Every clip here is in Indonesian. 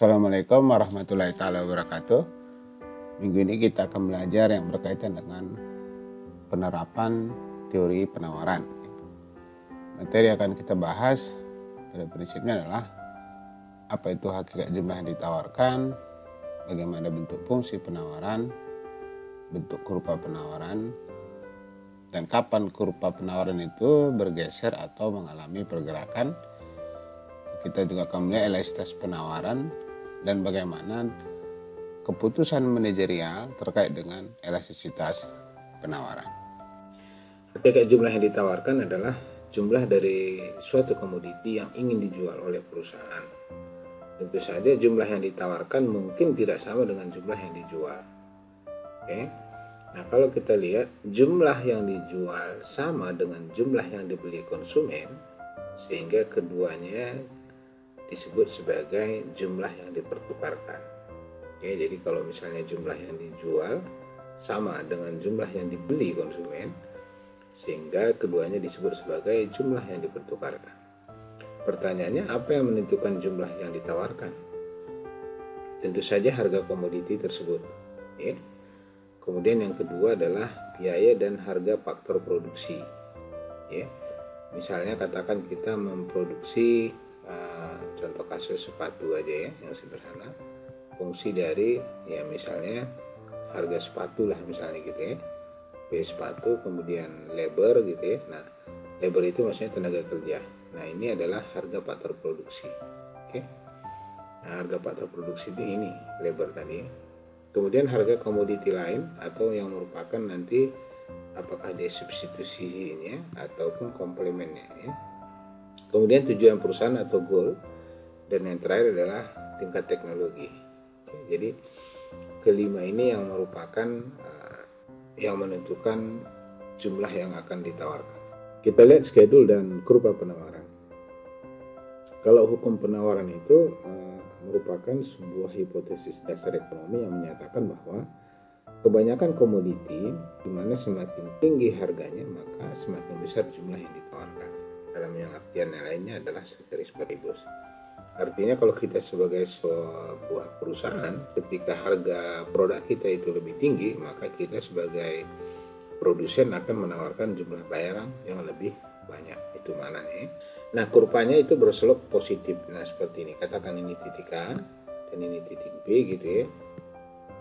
Assalamualaikum warahmatullahi taala wabarakatuh. Minggu ini kita akan belajar yang berkaitan dengan penerapan teori penawaran. Materi yang akan kita bahas pada prinsipnya adalah apa itu hakikat jumlah yang ditawarkan, bagaimana bentuk fungsi penawaran, bentuk kurva penawaran, dan kapan kurva penawaran itu bergeser atau mengalami pergerakan. Kita juga akan melihat elastisitas penawaran dan bagaimana keputusan manajerial terkait dengan elastisitas penawaran. Hakikat jumlah yang ditawarkan adalah jumlah dari suatu komoditi yang ingin dijual oleh perusahaan. Tentu saja jumlah yang ditawarkan mungkin tidak sama dengan jumlah yang dijual. Oke. Nah, kalau kita lihat jumlah yang dijual sama dengan jumlah yang dibeli konsumen, sehingga keduanya disebut sebagai jumlah yang dipertukarkan. Oke, jadi kalau misalnya jumlah yang dijual sama dengan jumlah yang dibeli konsumen, sehingga keduanya disebut sebagai jumlah yang dipertukarkan. Pertanyaannya, apa yang menentukan jumlah yang ditawarkan? Tentu saja harga komoditi tersebut. Ya. Kemudian yang kedua adalah biaya dan harga faktor produksi. Ya. Misalnya katakan kita memproduksi contoh kasus sepatu aja ya, yang sederhana. Fungsi dari ya misalnya harga sepatu lah misalnya gitu ya. Biaya sepatu, kemudian labor gitu ya. Nah, labor itu maksudnya tenaga kerja. Nah, ini adalah harga faktor produksi. Oke. Nah, harga faktor produksi itu ini labor tadi. Kemudian harga komoditi lain atau yang merupakan nanti apakah dia substitusinya ataupun komplemennya ya. Kemudian tujuan perusahaan atau goal, dan yang terakhir adalah tingkat teknologi. Jadi kelima ini yang merupakan yang menentukan jumlah yang akan ditawarkan. Kita lihat schedule dan kurva penawaran. Kalau hukum penawaran itu merupakan sebuah hipotesis dasar ekonomi yang menyatakan bahwa kebanyakan komoditi di mana semakin tinggi harganya maka semakin besar jumlah yang ditawarkan. Dalam yang artian lainnya adalah ceteris paribus. Artinya kalau kita sebagai sebuah perusahaan, ketika harga produk kita itu lebih tinggi, maka kita sebagai produsen akan menawarkan jumlah barang yang lebih banyak. Itu maknanya. Nah, kurvanya itu berselop positif. Nah, seperti ini. Katakan ini titik A dan ini titik B gitu ya.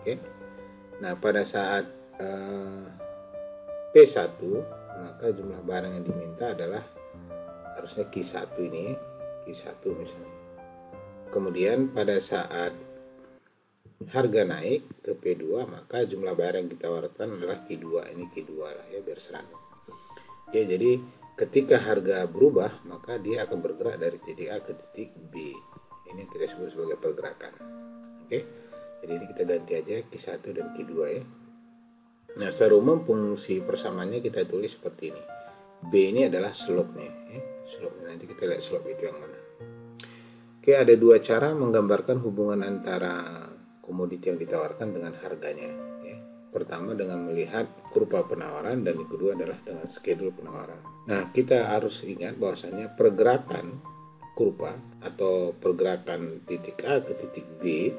Oke. Nah, pada saat P1, maka jumlah barang yang diminta adalah harusnya Q1 ini, Q1 misalnya. Kemudian pada saat harga naik ke P2, maka jumlah barang yang ditawarkan adalah Q2. Ini Q2 lah ya, biar seragam. Ya, jadi ketika harga berubah, maka dia akan bergerak dari titik A ke titik B. Ini yang kita sebut sebagai pergerakan. Oke. Jadi ini kita ganti aja Q1 dan Q2 ya. Nah, secara umum fungsi persamaannya kita tulis seperti ini. B ini adalah slope-nya ya. Slope-nya nanti kita lihat slope itu yang mana. Oke, ada dua cara menggambarkan hubungan antara komoditi yang ditawarkan dengan harganya ya. Pertama dengan melihat kurva penawaran dan yang kedua adalah dengan schedule penawaran. Nah, kita harus ingat bahwasanya pergerakan kurva atau pergerakan titik A ke titik B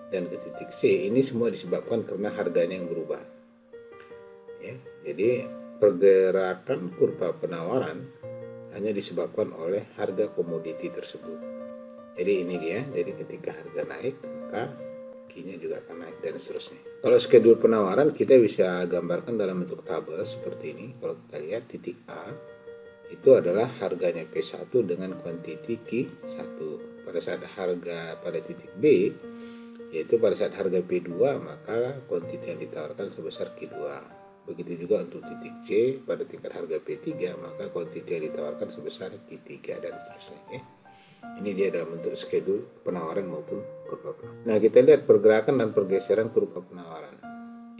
dan ke titik C ini semua disebabkan karena harganya yang berubah. Ya, jadi pergerakan kurva penawaran hanya disebabkan oleh harga komoditi tersebut. Jadi ini dia, jadi ketika harga naik maka Q-nya juga akan naik dan seterusnya. Kalau schedule penawaran kita bisa gambarkan dalam bentuk tabel seperti ini. Kalau kita lihat titik A itu adalah harganya P1 dengan kuantiti Q1. Pada saat harga pada titik B yaitu pada saat harga P2 maka kuantiti yang ditawarkan sebesar Q2. Begitu juga untuk titik C pada tingkat harga P3 maka kuantiti yang ditawarkan sebesar Q3 dan seterusnya ya. Ini dia dalam bentuk schedule penawaran maupun kurva penawaran. Nah, kita lihat pergerakan dan pergeseran kurva penawaran.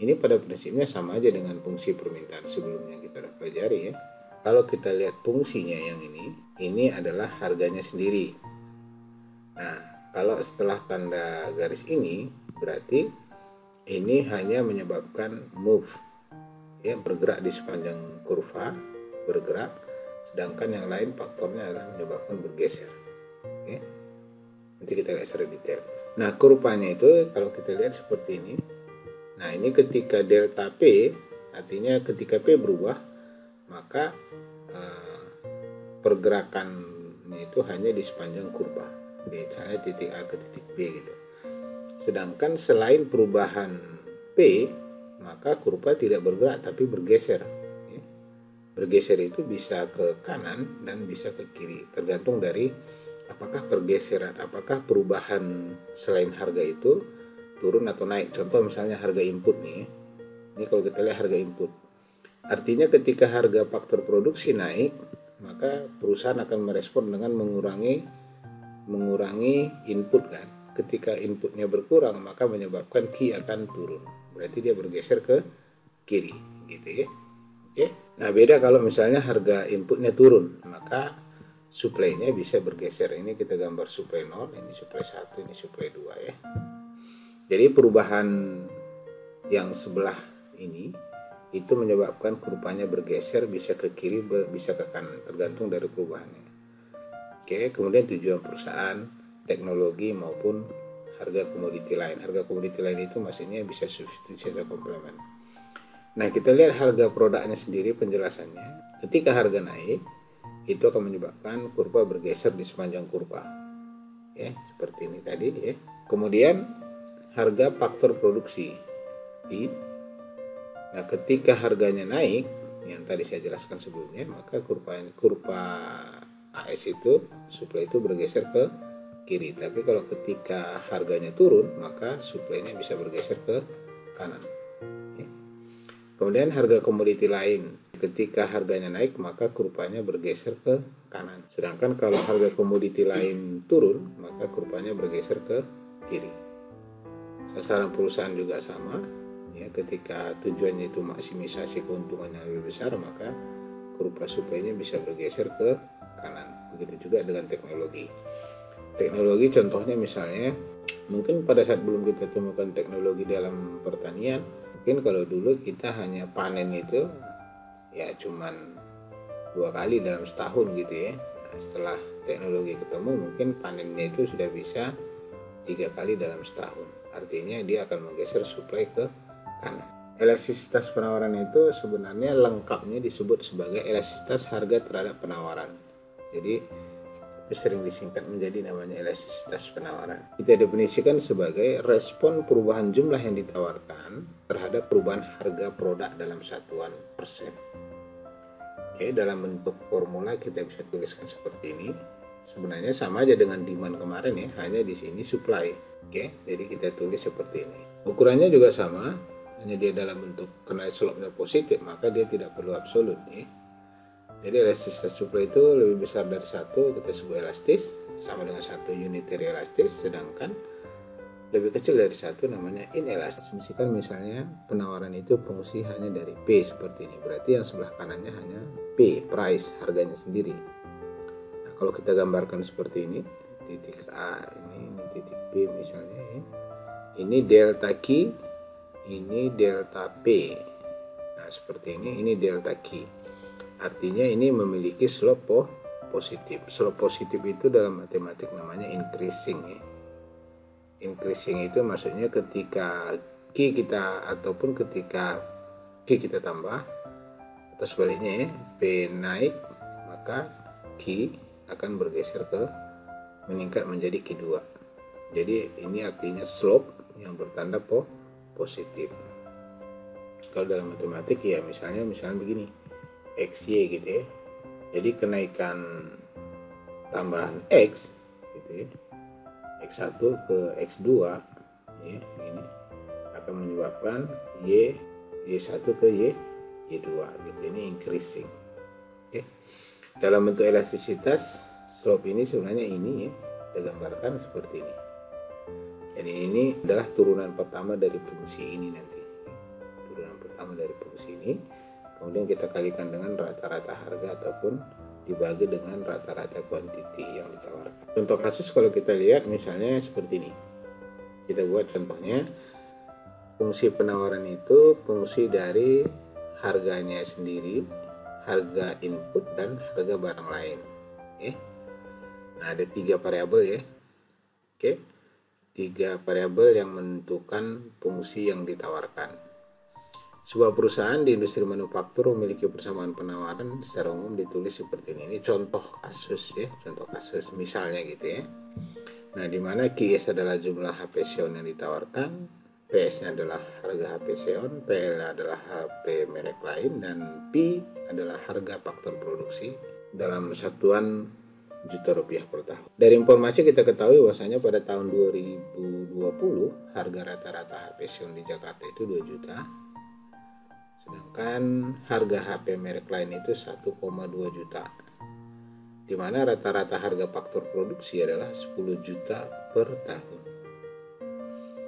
Ini pada prinsipnya sama aja dengan fungsi permintaan sebelumnya kita sudah pelajari ya. Kalau kita lihat fungsinya yang ini adalah harganya sendiri. Nah, kalau setelah tanda garis ini berarti ini hanya menyebabkan move ya, bergerak di sepanjang kurva, bergerak, sedangkan yang lain faktornya adalah menyebabkan bergeser. Oke. Nanti kita lihat secara detail. Nah, kurvanya itu kalau kita lihat seperti ini. Nah, ini ketika delta P, artinya ketika P berubah, maka pergerakannya itu hanya di sepanjang kurva, misalnya titik A ke titik B gitu. Sedangkan selain perubahan P, maka kurva tidak bergerak tapi bergeser. Bergeser itu bisa ke kanan dan bisa ke kiri, tergantung dari apakah pergeseran, apakah perubahan selain harga itu turun atau naik. Contoh misalnya harga input nih, ini kalau kita lihat harga input, artinya ketika harga faktor produksi naik, maka perusahaan akan merespon dengan mengurangi input kan. Ketika inputnya berkurang, maka menyebabkan Q akan turun. Berarti dia bergeser ke kiri, gitu ya. Oke. Nah, beda kalau misalnya harga inputnya turun, maka supply-nya bisa bergeser. Ini kita gambar supply 0, ini supply 1, ini supply 2 ya. Jadi perubahan yang sebelah ini itu menyebabkan kurvanya bergeser, bisa ke kiri, bisa ke kanan, tergantung dari perubahannya. Oke, kemudian tujuan perusahaan, teknologi maupun harga komoditi lain. Harga komoditi lain itu maksudnya bisa substitusi atau komplement. Nah, kita lihat harga produknya sendiri penjelasannya. Ketika harga naik, itu akan menyebabkan kurva bergeser di sepanjang kurva. Ya, seperti ini tadi ya. Kemudian harga faktor produksi I. Nah, ketika harganya naik, yang tadi saya jelaskan sebelumnya, maka kurva AS itu supply itu bergeser ke kiri. Tapi kalau ketika harganya turun, maka supply-nya bisa bergeser ke kanan. Kemudian harga komoditi lain, ketika harganya naik maka kurvanya bergeser ke kanan. Sedangkan kalau harga komoditi lain turun, maka kurvanya bergeser ke kiri. Sasaran perusahaan juga sama, ya, ketika tujuannya itu maksimisasi keuntungannya lebih besar, maka kurva supply-nya bisa bergeser ke kanan. Begitu juga dengan teknologi. Teknologi contohnya misalnya, mungkin pada saat belum kita temukan teknologi dalam pertanian, mungkin kalau dulu kita hanya panen itu ya cuman 2 kali dalam setahun gitu ya. Nah, setelah teknologi ketemu, mungkin panennya itu sudah bisa 3 kali dalam setahun. Artinya dia akan menggeser supply ke kanan. Elastisitas penawaran itu sebenarnya lengkapnya disebut sebagai elastisitas harga terhadap penawaran. Jadi sering disingkat menjadi namanya elastisitas penawaran. Kita definisikan sebagai respon perubahan jumlah yang ditawarkan terhadap perubahan harga produk dalam satuan persen. Oke, dalam bentuk formula kita bisa tuliskan seperti ini. Sebenarnya sama aja dengan demand kemarin ya, hanya di sini supply. Oke, jadi kita tulis seperti ini. Ukurannya juga sama, hanya dia dalam bentuk karena slope-nya positif, maka dia tidak perlu absolut ya. Jadi elastisitas supply itu lebih besar dari 1, kita sebut elastis, sama dengan 1 unitary elastis, sedangkan lebih kecil dari 1 namanya inelastis. Asumsikan misalnya penawaran itu fungsi hanya dari P seperti ini, berarti yang sebelah kanannya hanya P, price, harganya sendiri. Nah, kalau kita gambarkan seperti ini, titik A ini titik B misalnya ya. Ini delta Q, ini delta P. Nah, seperti ini delta Q. Artinya ini memiliki slope positif. Slope positif itu dalam matematik namanya increasing ya. Increasing itu maksudnya ketika Q kita ataupun ketika Q kita tambah atau sebaliknya ya, P naik maka Q akan bergeser ke meningkat menjadi Q2. Jadi ini artinya slope yang bertanda positif. Kalau dalam matematik ya misalnya begini. XY gitu ya. Jadi kenaikan tambahan X gitu ya. X1 ke X2 ya, ini akan menyebabkan Y1 ke Y2 gitu. Ini increasing. Oke. Dalam bentuk elastisitas slope ini sebenarnya ini ya, kita gambarkan seperti ini. Jadi ini adalah turunan pertama dari fungsi ini nanti. Turunan pertama dari fungsi ini. Kemudian kita kalikan dengan rata-rata harga ataupun dibagi dengan rata-rata kuantiti yang ditawarkan. Contoh kasus kalau kita lihat misalnya seperti ini. Kita buat contohnya, fungsi penawaran itu fungsi dari harganya sendiri, harga input dan harga barang lain. Nah, ada 3 variabel ya. Oke. 3 variabel yang menentukan fungsi yang ditawarkan. Sebuah perusahaan di industri manufaktur memiliki persamaan penawaran secara umum ditulis seperti ini. Ini contoh kasus ya, contoh kasus misalnya gitu ya. Nah, di mana QS adalah jumlah HP Xeon yang ditawarkan, PS-nya adalah harga HP Xeon, PL adalah HP merek lain, dan P adalah harga faktor produksi dalam satuan juta rupiah per tahun. Dari informasi kita ketahui bahwasanya pada tahun 2020 harga rata-rata HP Xeon di Jakarta itu 2 juta. Sedangkan harga HP merek lain itu 1,2 juta. Di mana rata-rata harga faktor produksi adalah 10 juta per tahun.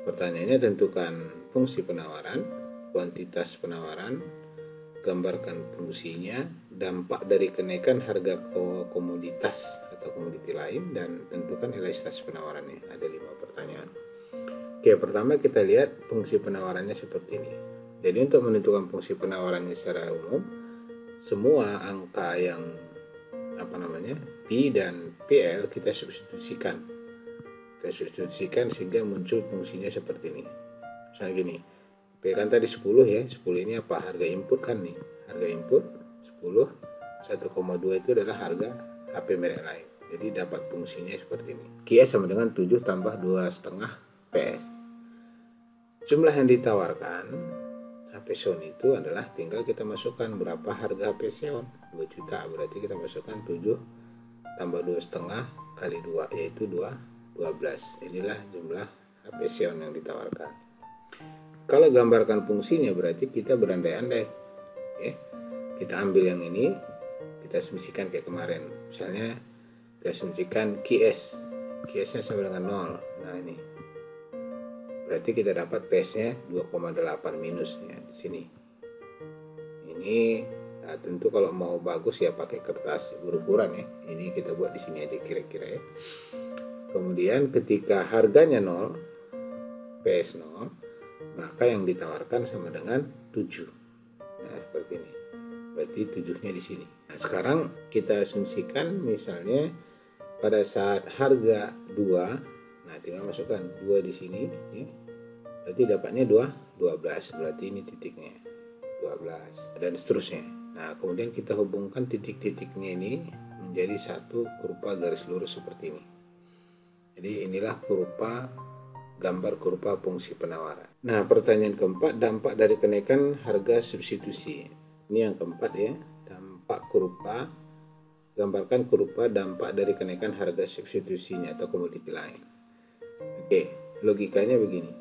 Pertanyaannya, tentukan fungsi penawaran, kuantitas penawaran, gambarkan fungsinya, dampak dari kenaikan harga komoditas atau komoditi lain, dan tentukan elastisitas penawarannya. Ada 5 pertanyaan. Oke, pertama kita lihat fungsi penawarannya seperti ini. Jadi untuk menentukan fungsi penawarannya secara umum, semua angka yang P dan PL kita substitusikan. Sehingga muncul fungsinya seperti ini. Misalnya gini, P kan tadi 10 ya, 10 ini apa? Harga input kan nih. Harga input 10, 1,2 itu adalah harga HP merek lain. Jadi dapat fungsinya seperti ini. QS sama dengan 7 tambah 2,5 PS. Jumlah yang ditawarkan HP Xeon itu adalah tinggal kita masukkan berapa harga HP Xeon, 2 juta. Berarti kita masukkan 7 tambah 2,5 kali 2, yaitu 12. Inilah jumlah HP Xeon yang ditawarkan. Kalau gambarkan fungsinya berarti kita berandai-andai. Ya. Kita ambil yang ini, kita asumsikan kayak kemarin. Misalnya kita asumsikan QS. QS-nya sama dengan 0. Nah ini. Berarti kita dapat PS-nya 2,8 minusnya di sini. Ini tentu kalau mau bagus ya pakai kertas berukuran ya. Ini kita buat di sini aja kira-kira ya. Kemudian ketika harganya 0, PS 0, maka yang ditawarkan sama dengan 7. Nah, seperti ini. Berarti 7-nya di sini. Nah, sekarang kita asumsikan misalnya pada saat harga 2, nah tinggal masukkan 2 di sini ya. Berarti dapatnya 12. Berarti ini titiknya 12 dan seterusnya. Nah, kemudian kita hubungkan titik-titiknya ini menjadi satu kurva garis lurus seperti ini. Jadi inilah gambar kurva fungsi penawaran. Nah, pertanyaan keempat, dampak dari kenaikan harga substitusi. Ini yang keempat ya, dampak kurva. Gambarkan kurva dampak dari kenaikan harga substitusinya atau komoditi lain. Oke, logikanya begini.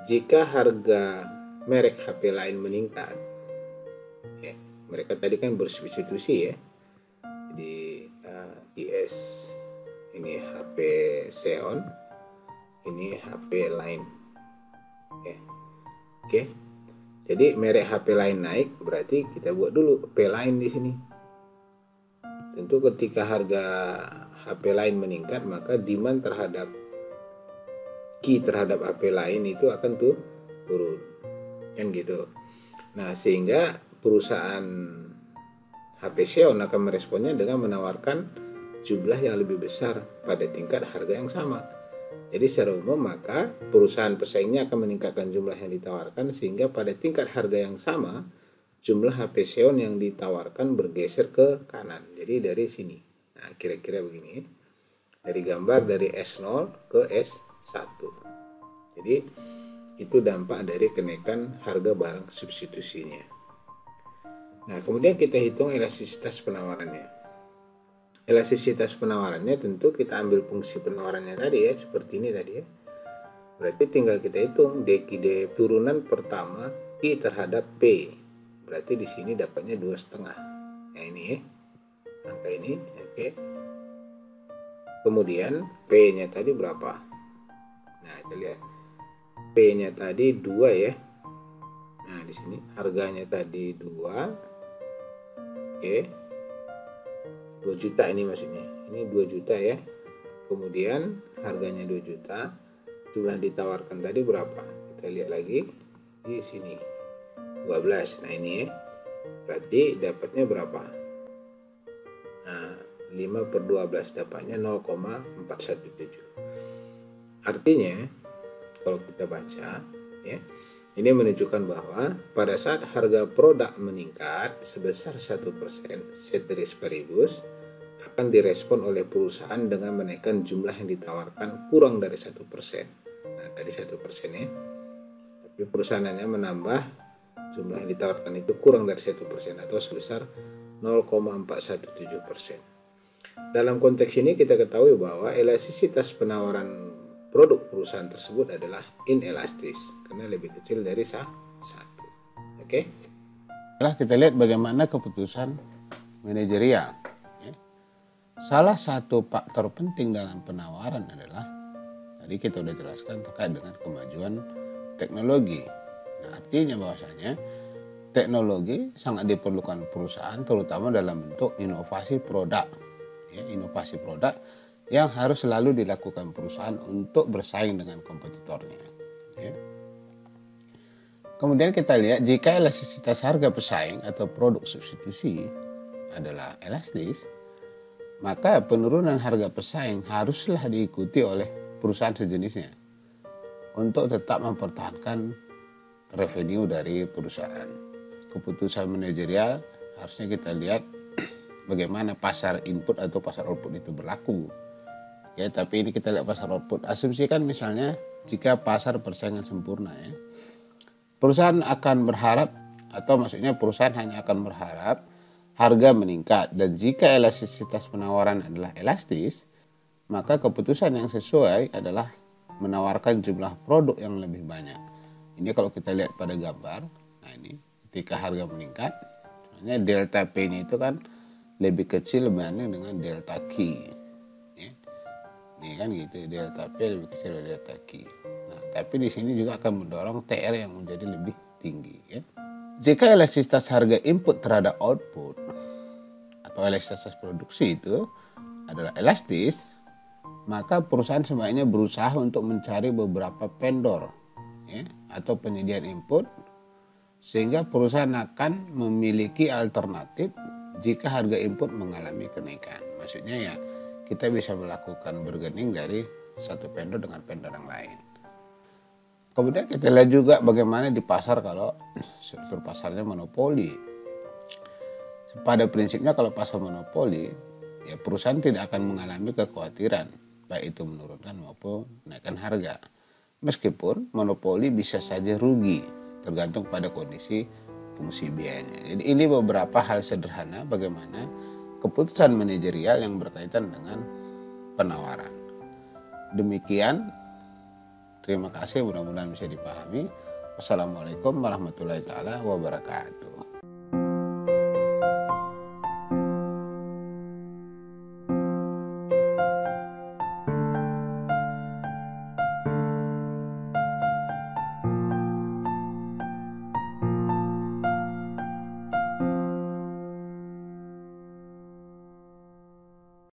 Jika harga merek HP lain meningkat, ya, mereka tadi kan bersubstitusi ya. Jadi IS ini HP Xeon, ini HP lain. Oke. Jadi merek HP lain naik, berarti kita buat dulu P lain di sini. Tentu ketika harga HP lain meningkat, maka demand terhadap HP lain itu akan turun. Kan gitu. Nah, sehingga perusahaan HP Xeon akan meresponnya dengan menawarkan jumlah yang lebih besar pada tingkat harga yang sama. Jadi secara umum maka perusahaan pesaingnya akan meningkatkan jumlah yang ditawarkan sehingga pada tingkat harga yang sama jumlah HP Xeon yang ditawarkan bergeser ke kanan. Jadi dari sini. Nah, kira-kira begini. Dari gambar dari S0 ke S1. Jadi itu dampak dari kenaikan harga barang substitusinya. Nah, kemudian kita hitung elastisitas penawarannya. Elastisitas penawarannya tentu kita ambil fungsi penawarannya tadi ya, seperti ini tadi ya. Berarti tinggal kita hitung DQD turunan pertama I terhadap P. Berarti di sini dapatnya 2,5. Nah ini ya, angka ini, oke. Kemudian P-nya tadi berapa? Nah kita lihat, P-nya tadi 2 ya. Nah di sini harganya tadi 2, oke. 2 juta ini maksudnya. Ini 2 juta ya. Kemudian harganya 2 juta. Jumlah ditawarkan tadi berapa? Kita lihat lagi di sini. 12. Nah, ini ya. Berarti dapatnya berapa? Nah, 5/12 dapatnya 0,417. Artinya kalau kita baca ya, ini menunjukkan bahwa pada saat harga produk meningkat sebesar 1%, ceteris paribus akan direspon oleh perusahaan dengan menaikkan jumlah yang ditawarkan kurang dari 1%. Nah, tadi 1% ya. Tapi perusahaannya menambah jumlah yang ditawarkan itu kurang dari 1% atau sebesar 0,417%. Dalam konteks ini kita ketahui bahwa elastisitas penawaran produk perusahaan tersebut adalah inelastis karena lebih kecil dari 1. Oke? Setelah kita lihat bagaimana keputusan manajerial. Ya. Salah satu faktor penting dalam penawaran adalah tadi kita sudah jelaskan terkait dengan kemajuan teknologi. Nah, artinya bahwasanya teknologi sangat diperlukan perusahaan terutama dalam bentuk inovasi produk. Ya, inovasi produk yang harus selalu dilakukan perusahaan untuk bersaing dengan kompetitornya. Ya. Kemudian kita lihat jika elastisitas harga pesaing atau produk substitusi adalah elastis, maka penurunan harga pesaing haruslah diikuti oleh perusahaan sejenisnya untuk tetap mempertahankan revenue dari perusahaan. Keputusan manajerial harusnya kita lihat bagaimana pasar input atau pasar output itu berlaku. Ya, tapi ini kita lihat pasar output. Asumsikan misalnya jika pasar persaingan sempurna ya. Perusahaan akan berharap atau maksudnya perusahaan hanya akan berharap harga meningkat, dan jika elastisitas penawaran adalah elastis, maka keputusan yang sesuai adalah menawarkan jumlah produk yang lebih banyak. Ini kalau kita lihat pada gambar, nah ini ketika harga meningkat, sebenarnya delta P ini itu kan lebih kecil dibanding dengan delta Q. Ya. Ini kan gitu, delta P lebih kecil dari delta Q. Nah, tapi di sini juga akan mendorong TR yang menjadi lebih tinggi. Ya. Jika elastisitas harga input terhadap output atau elastisitas produksi itu adalah elastis, maka perusahaan sebaiknya berusaha untuk mencari beberapa vendor ya, atau penyediaan input sehingga perusahaan akan memiliki alternatif jika harga input mengalami kenaikan. Maksudnya ya kita bisa melakukan bargaining dari satu vendor dengan vendor yang lain. Kemudian kita lihat juga bagaimana di pasar kalau struktur pasarnya monopoli. Pada prinsipnya kalau pasar monopoli, ya perusahaan tidak akan mengalami kekhawatiran baik itu menurunkan maupun menaikkan harga. Meskipun monopoli bisa saja rugi tergantung pada kondisi fungsi biayanya. Jadi ini beberapa hal sederhana bagaimana keputusan manajerial yang berkaitan dengan penawaran. Demikian, terima kasih, mudah-mudahan bisa dipahami. Wassalamualaikum warahmatullahi wabarakatuh.